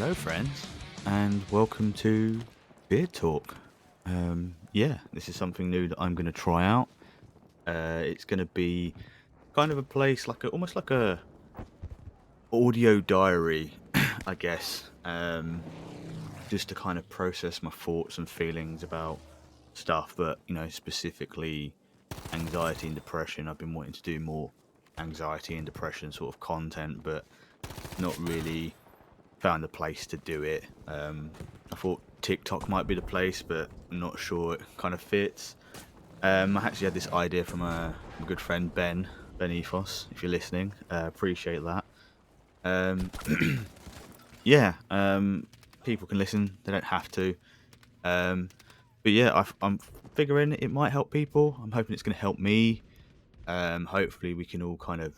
Hello, friends, and welcome to Beard Talk. Yeah, this is something new that I'm going to try out. It's going to be kind of a place almost like a audio diary, I guess. Just to kind of process my thoughts and feelings about stuff, but specifically anxiety and depression. I've been wanting to do more anxiety and depression sort of content, but not really found a place to do it. I thought TikTok might be the place, but I'm not sure it kind of fits. I actually had this idea from a good friend, Ben Ethos. If you're listening, appreciate that. Um, yeah, people can listen; they don't have to. Um, but yeah, I'm figuring it might help people. I'm hoping it's going to help me. Hopefully, we can all kind of,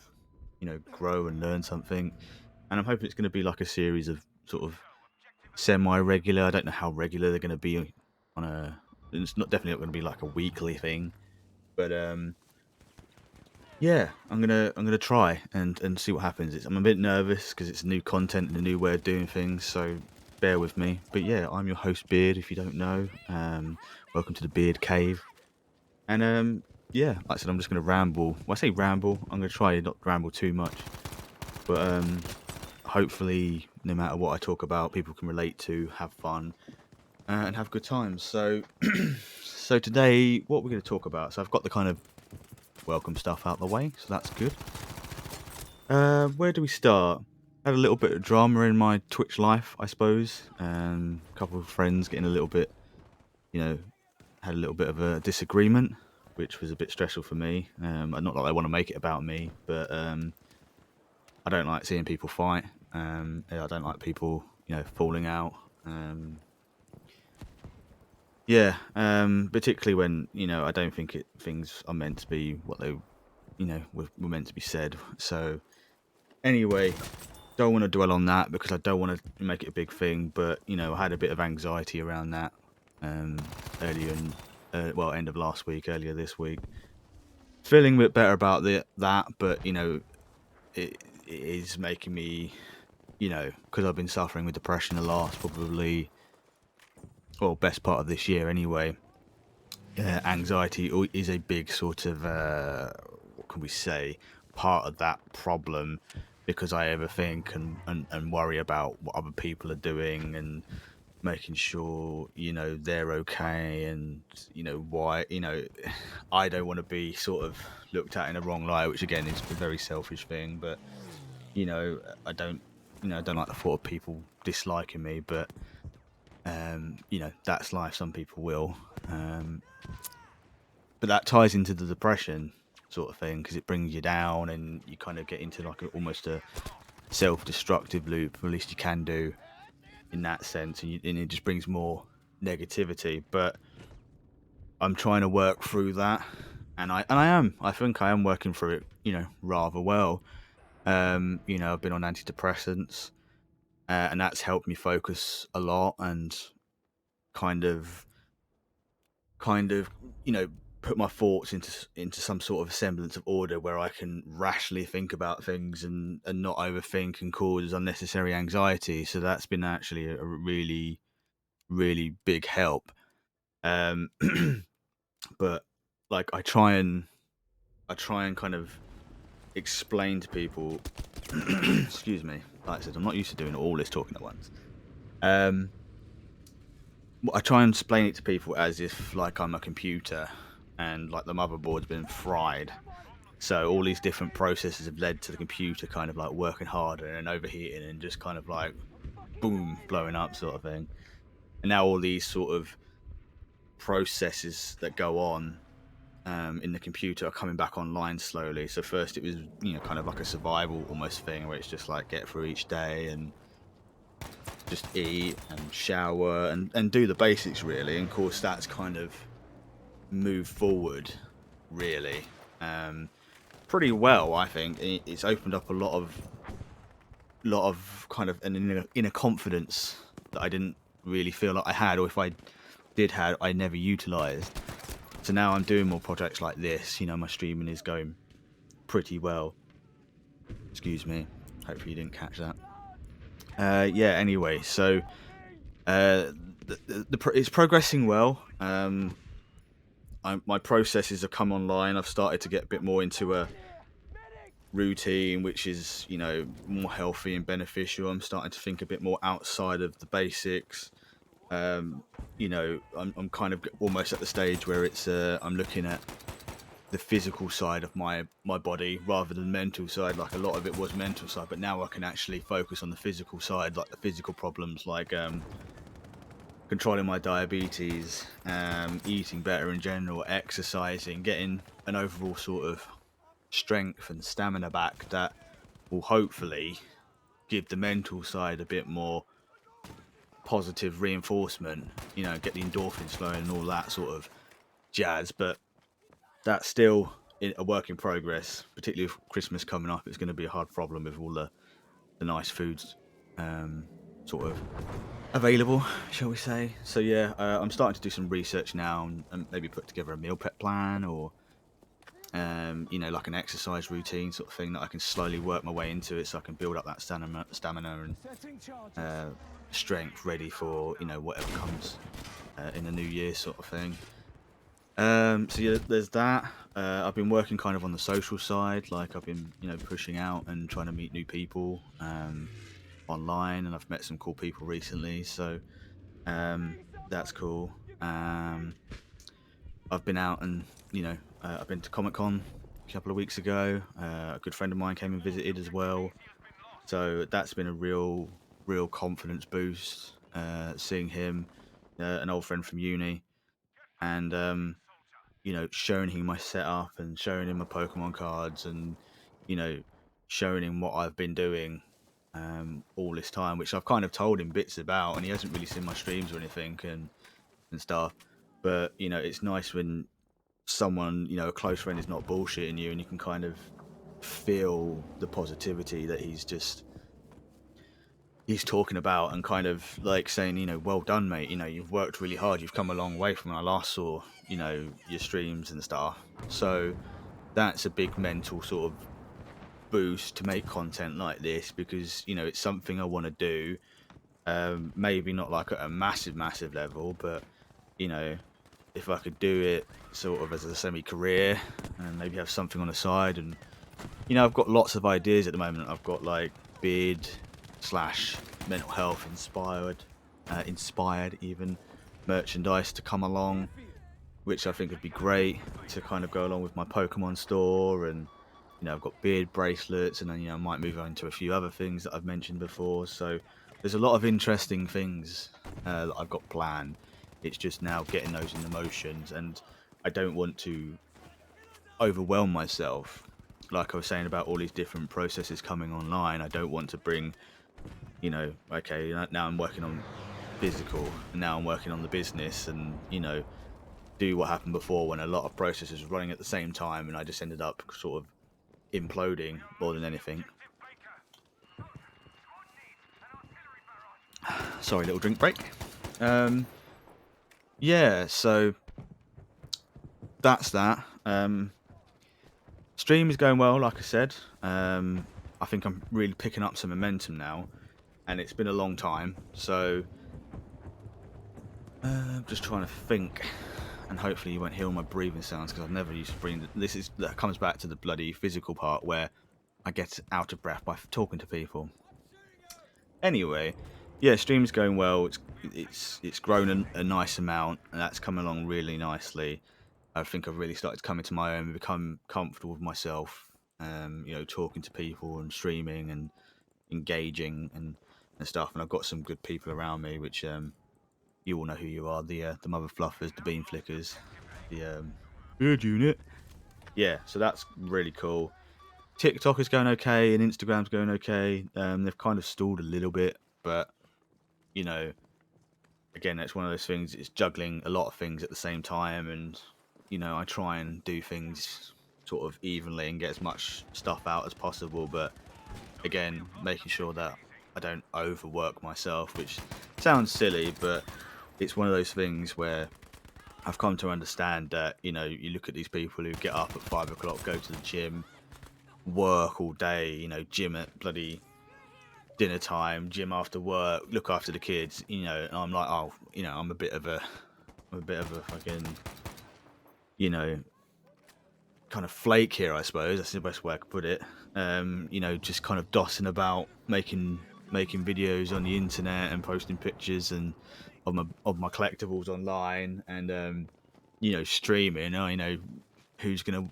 grow and learn something. And I'm hoping it's going to be like a series of sort of semi-regular. I don't know how regular they're going to be on a. It's not definitely not going to be like a weekly thing, but yeah, I'm gonna try and see what happens. I'm a bit nervous because it's new content and a new way of doing things, so bear with me. But yeah, I'm your host Beard. If you don't know, welcome to the Beard Cave. And yeah, like I said, I'm just gonna ramble. When I say ramble, I'm gonna try not to ramble too much, but hopefully, no matter what I talk about, people can relate to, have fun, and have good times. So, so today, what we're going to talk about. So, I've got the kind of welcome stuff out the way, so that's good. Where do we start? Had a little bit of drama in my Twitch life, I suppose. A couple of friends getting a little bit, you know, had a little bit of a disagreement, which was a bit stressful for me. Not that I want to make it about me, but I don't like seeing people fight. I don't like people, falling out. Yeah, particularly when I don't think things are meant to be what they were meant to be said. So anyway, don't want to dwell on that because I don't want to make it a big thing. But I had a bit of anxiety around that earlier in end of last week, earlier this week. Feeling a bit better about that, but it is making me because I've been suffering with depression the last probably best part of this year anyway. Anxiety is a big sort of what can we say part of that problem because I overthink and worry about what other people are doing and making sure they're okay and why I don't want to be sort of looked at in a wrong light, which again is a very selfish thing, but I don't I don't like the thought of people disliking me, but that's life. Some people will. But that ties into the depression sort of thing because it brings you down and you kind of get into like almost a self-destructive loop. Or at least you can do in that sense, and it just brings more negativity. But I'm trying to work through that, and I think I am working through it, rather well. I've been on antidepressants, and that's helped me focus a lot and kind of kind of put my thoughts into some sort of semblance of order where I can rationally think about things and not overthink and cause unnecessary anxiety. So that's been actually a really really big help. Um, but like I try and kind of explain to people. Excuse me. Like I said, I'm not used to doing all this talking at once. Um, I try and explain it to people as if like I'm a computer and like the motherboard's been fried. So all these different processes have led to the computer kind of like working harder and overheating and just kind of like boom, blowing up sort of thing. And now all these sort of processes that go on in the computer are coming back online slowly. So first it was kind of like a survival almost thing where it's just like get through each day and just eat and shower and do the basics really. And of course that's kind of moved forward really pretty well. I think it's opened up a lot of kind of an inner confidence that I didn't really feel like I had, or if I did had, I never utilized. So now I'm doing more projects like this. My streaming is going pretty well. Excuse me. Hopefully you didn't catch that. Yeah. Anyway, so it's progressing well. My processes have come online. I've started to get a bit more into a routine, which is more healthy and beneficial. I'm starting to think a bit more outside of the basics. Um, I'm kind of almost at the stage where it's I'm looking at the physical side of my body rather than mental side. Like a lot of it was mental side, but now I can actually focus on the physical side, like the physical problems, like controlling my diabetes, eating better in general, exercising, getting an overall sort of strength and stamina back that will hopefully give the mental side a bit more positive reinforcement, get the endorphins flowing and all that sort of jazz. But that's still a work in progress, particularly with Christmas coming up. It's going to be a hard problem with all the nice foods sort of available, shall we say. So yeah, I'm starting to do some research now and maybe put together a meal prep plan or like an exercise routine sort of thing that I can slowly work my way into it, so I can build up that stamina and strength ready for whatever comes in the new year sort of thing. So yeah, there's that. I've been working kind of on the social side, like I've been pushing out and trying to meet new people online, and I've met some cool people recently, so that's cool. I've been out and I've been to Comic Con a couple of weeks ago. A good friend of mine came and visited as well, so that's been a real confidence boost. Seeing him, an old friend from uni, and showing him my setup and showing him my Pokemon cards and you know showing him what I've been doing all this time, which I've kind of told him bits about, and he hasn't really seen my streams or anything and stuff. But it's nice when someone, a close friend, is not bullshitting you, and you can kind of feel the positivity that he's talking about, and kind of like saying, well done, mate. You've worked really hard. You've come a long way from when I last saw, your streams and stuff. So that's a big mental sort of boost to make content like this, because it's something I want to do. Maybe not like at a massive level, but you know, if I could do it sort of as a semi-career and maybe have something on the side. And I've got lots of ideas at the moment. I've got like beard slash mental health inspired even merchandise to come along, which I think would be great to kind of go along with my Pokemon store. And I've got beard bracelets, and then I might move on to a few other things that I've mentioned before. So there's a lot of interesting things that I've got planned. It's just now getting those into motions, and I don't want to overwhelm myself. Like I was saying about all these different processes coming online, I don't want to bring, okay, now I'm working on physical, and now I'm working on the business, and do what happened before when a lot of processes were running at the same time, and I just ended up sort of imploding more than anything. Sorry, little drink break. Yeah, so that's that. Stream is going well, like I said. I think I'm really picking up some momentum now, and it's been a long time. So I'm just trying to think, and hopefully you won't hear all my breathing sounds, because I've never used to breathe. That comes back to the bloody physical part where I get out of breath by talking to people. Anyway, yeah, stream's going well. It's grown a nice amount, and that's come along really nicely. I think I've really started to come into my own and become comfortable with myself. Talking to people and streaming and engaging and stuff. And I've got some good people around me, which you all know who you are. The mother fluffers, the bean flickers, the good unit. Yeah, so that's really cool. TikTok is going okay, and Instagram's going okay. They've kind of stalled a little bit, but again, it's one of those things. It's juggling a lot of things at the same time, and I try and do things sort of evenly and get as much stuff out as possible. But again, making sure that I don't overwork myself, which sounds silly, but it's one of those things where I've come to understand that you look at these people who get up at 5 o'clock, go to the gym, work all day, gym at bloody dinner time, gym after work, look after the kids, you know, and I'm like, oh, you know, I'm a bit of a fucking, you know, kind of flake here, I suppose. That's the best way I could put it. You know, just kind of dossing about, making videos on the internet and posting pictures and of my collectibles online, and you know, streaming. Oh, you know, who's gonna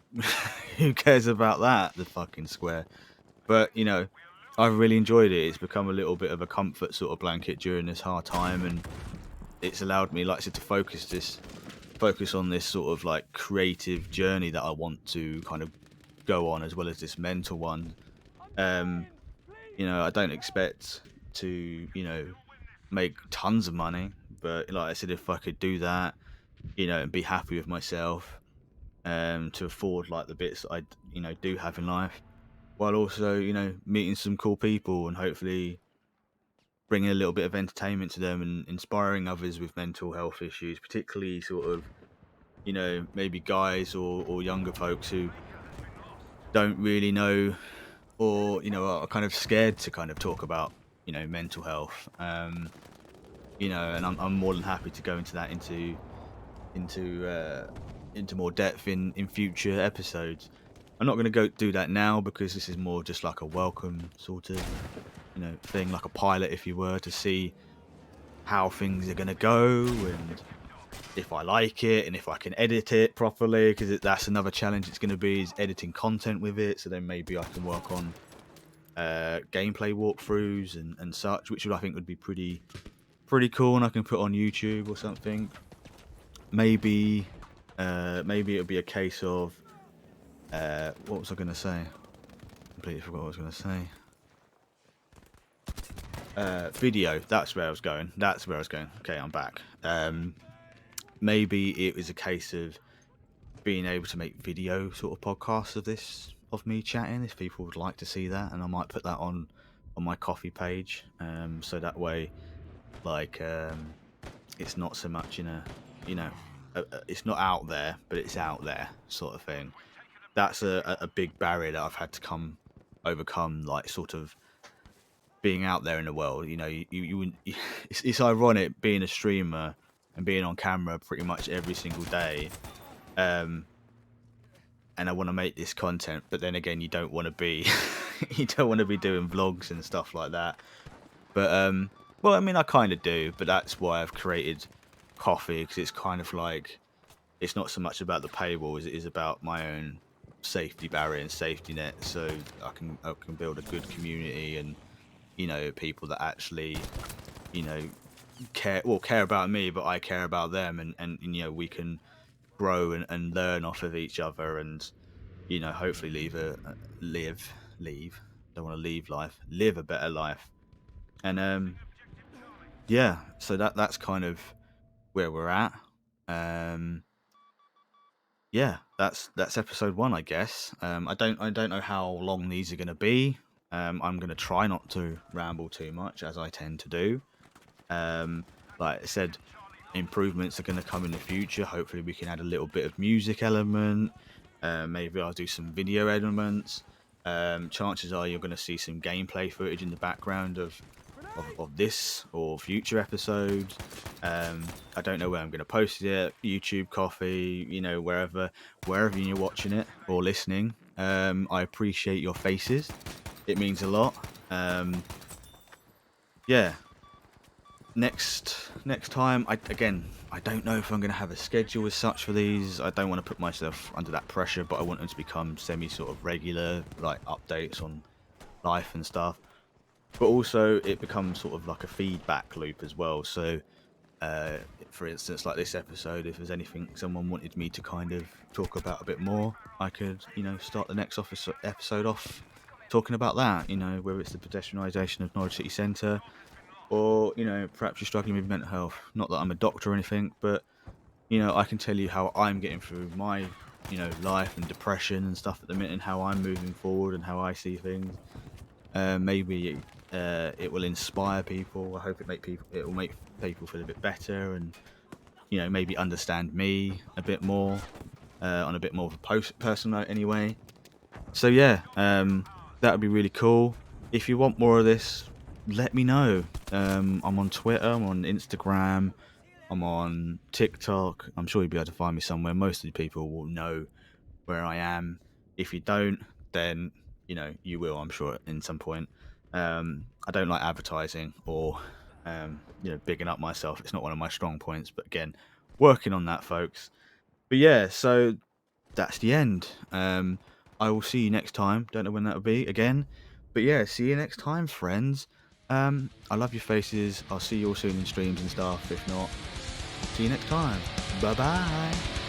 who cares about that? The fucking square. But you know, I've really enjoyed it. It's become a little bit of a comfort sort of blanket during this hard time, and it's allowed me, like I said, to focus on this sort of like creative journey that I want to kind of go on, as well as this mental one. Um, you know, I don't expect to, you know, make tons of money, but like I said, if I could do that, you know, and be happy with myself, to afford like the bits that you know, do have in life, while also, you know, meeting some cool people and hopefully bringing a little bit of entertainment to them and inspiring others with mental health issues, particularly sort of, you know, maybe guys or younger folks who don't really know, or, you know, are kind of scared to kind of talk about, you know, mental health. You know, and I'm more than happy to go into that into uh, into more depth in future episodes. I'm not going to go do that now because this is more just like a welcome sort of, you know, thing, like a pilot, if you were, to see how things are going to go and if I like it and if I can edit it properly, because that's another challenge it's going to be, is editing content with it. So then maybe I can work on gameplay walkthroughs and such, which I think would be pretty cool, and I can put on YouTube or something. Maybe maybe it'll be a case of what was I going to say? Completely forgot what I was going to say. Video. That's where I was going. Okay, I'm back. Maybe it was a case of being able to make video sort of podcasts of this, of me chatting, if people would like to see that, and I might put that on my coffee page, so that way, like, it's not so much in a, you know, it's not out there, but it's out there sort of thing. That's a big barrier that I've had to overcome, like, sort of being out there in the world. You know, you wouldn't. It's ironic being a streamer and being on camera pretty much every single day. Um, and I want to make this content, but then again, you don't want to be you don't want to be doing vlogs and stuff like that. But well, I mean, I kind of do, but that's why I've created coffee, because it's kind of like, it's not so much about the paywall as it is about my own safety barrier and safety net, so I can build a good community, and you know, people that actually, you know, care about me, but I care about them, and you know, we can grow and learn off of each other, and you know, hopefully leave. Don't want to leave life, live a better life, and yeah. So that's kind of where we're at. Um, yeah, that's episode one, I guess. I don't know how long these are going to be. I'm going to try not to ramble too much, as I tend to do. Um, like I said, improvements are going to come in the future. Hopefully, we can add a little bit of music element. Maybe I'll do some video elements. Chances are you're going to see some gameplay footage in the background of this or future episodes. I don't know where I'm going to post it. YouTube, coffee, you know, wherever you're watching it or listening. I appreciate your faces. It means a lot. Yeah, next time, I don't know if I'm going to have a schedule as such for these. I don't want to put myself under that pressure, but I want them to become semi sort of regular, like updates on life and stuff. But also it becomes sort of like a feedback loop as well. So uh, for instance, like this episode, if there's anything someone wanted me to kind of talk about a bit more, I could, you know, start the next episode off talking about that, you know, whether it's the pedestrianisation of Norwich City Centre, or, you know, perhaps you're struggling with mental health. Not that I'm a doctor or anything, but, you know, I can tell you how I'm getting through my, you know, life and depression and stuff at the minute, and how I'm moving forward and how I see things. Maybe it will inspire people. I hope it will make people feel a bit better, and, you know, maybe understand me a bit more, on a bit more of a personal note anyway. So yeah, that would be really cool. If you want more of this, let me know. I'm on Twitter, I'm on Instagram, I'm on TikTok. I'm sure you'll be able to find me somewhere. Most of the people will know where I am. If you don't, then you will, I'm sure, in some point. I don't like advertising or bigging up myself. It's not one of my strong points. But again, working on that, folks. But yeah, so that's the end. I will see you next time. Don't know when that'll be again. But yeah, see you next time, friends. I love your faces. I'll see you all soon in streams and stuff. If not, see you next time. Bye bye.